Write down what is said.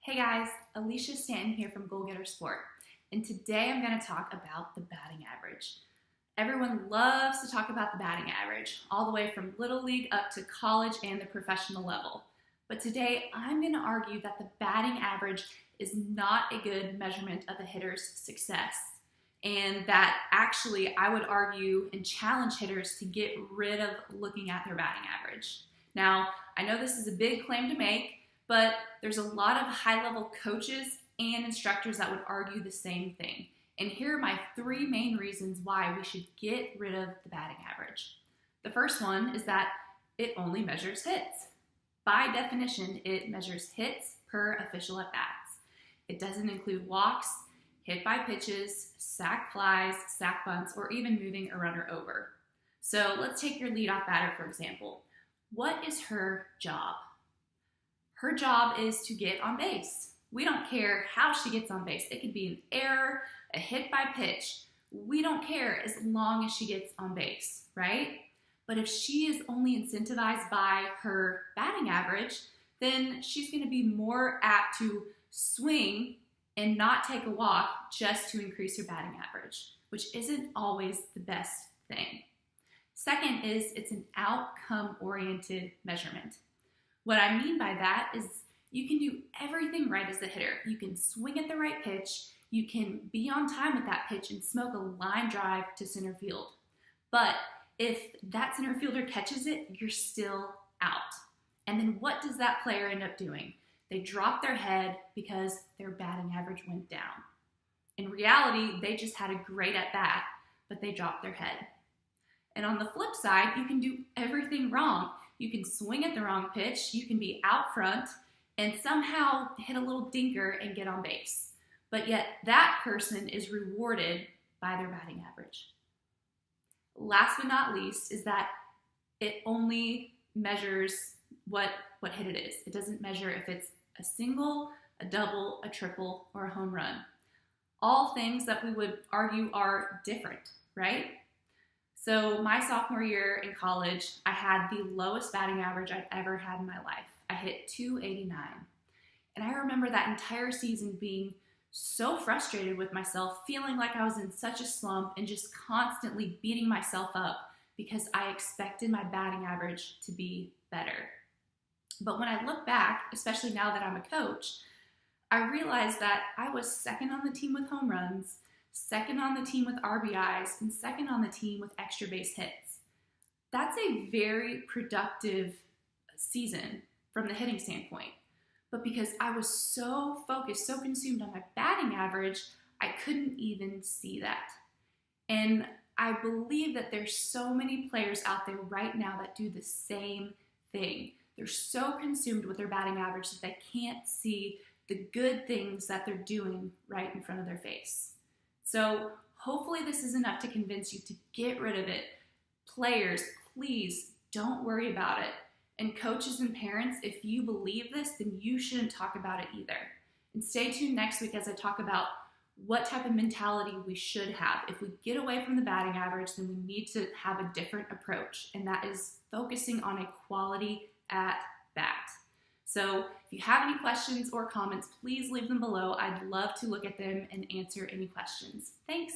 Hey guys, Alysha Stanton here from Goal Getter Sport, and today I'm going to talk about the batting average. Everyone loves to talk about the batting average, all the way from Little League up to college and the professional level. But today I'm going to argue that the batting average is not a good measurement of a hitter's success, and that actually I would argue and challenge hitters to get rid of looking at their batting average. Now, I know this is a big claim to make, but there's a lot of high-level coaches and instructors that would argue the same thing. And here are my three main reasons why we should get rid of the batting average. The first one is that it only measures hits. By definition, it measures hits per official at-bats. It doesn't include walks, hit by pitches, sac flies, sac bunts, or even moving a runner over. So let's take your leadoff batter, for example. What is her job? Her job is to get on base. We don't care how she gets on base. It could be an error, a hit by pitch. We don't care as long as she gets on base, right? But if she is only incentivized by her batting average, then she's going to be more apt to swing and not take a walk just to increase her batting average, which isn't always the best thing. Second is it's an outcome-oriented measurement. What I mean by that is you can do everything right as a hitter. You can swing at the right pitch, you can be on time with that pitch and smoke a line drive to center field. But if that center fielder catches it, you're still out. And then what does that player end up doing? They drop their head because their batting average went down. In reality, they just had a great at-bat, but they dropped their head. And on the flip side, you can do everything wrong. You can swing at the wrong pitch, you can be out front, and somehow hit a little dinker and get on base. But yet that person is rewarded by their batting average. Last but not least is that it only measures what hit it is. It doesn't measure if it's a single, a double, a triple, or a home run. All things that we would argue are different, right? So my sophomore year in college, I had the lowest batting average I'd ever had in my life. I hit .289. And I remember that entire season being so frustrated with myself, feeling like I was in such a slump and just constantly beating myself up because I expected my batting average to be better. But when I look back, especially now that I'm a coach, I realized that I was second on the team with home runs, second on the team with RBIs, and second on the team with extra base hits. That's a very productive season from the hitting standpoint. But because I was so focused, so consumed on my batting average, I couldn't even see that. And I believe that there's so many players out there right now that do the same thing. They're so consumed with their batting average that they can't see the good things that they're doing right in front of their face. So hopefully this is enough to convince you to get rid of it. Players, please don't worry about it. And coaches and parents, if you believe this, then you shouldn't talk about it either. And stay tuned next week as I talk about what type of mentality we should have. If we get away from the batting average, then we need to have a different approach, and that is focusing on a quality at bat. So if you have any questions or comments, please leave them below. I'd love to look at them and answer any questions. Thanks.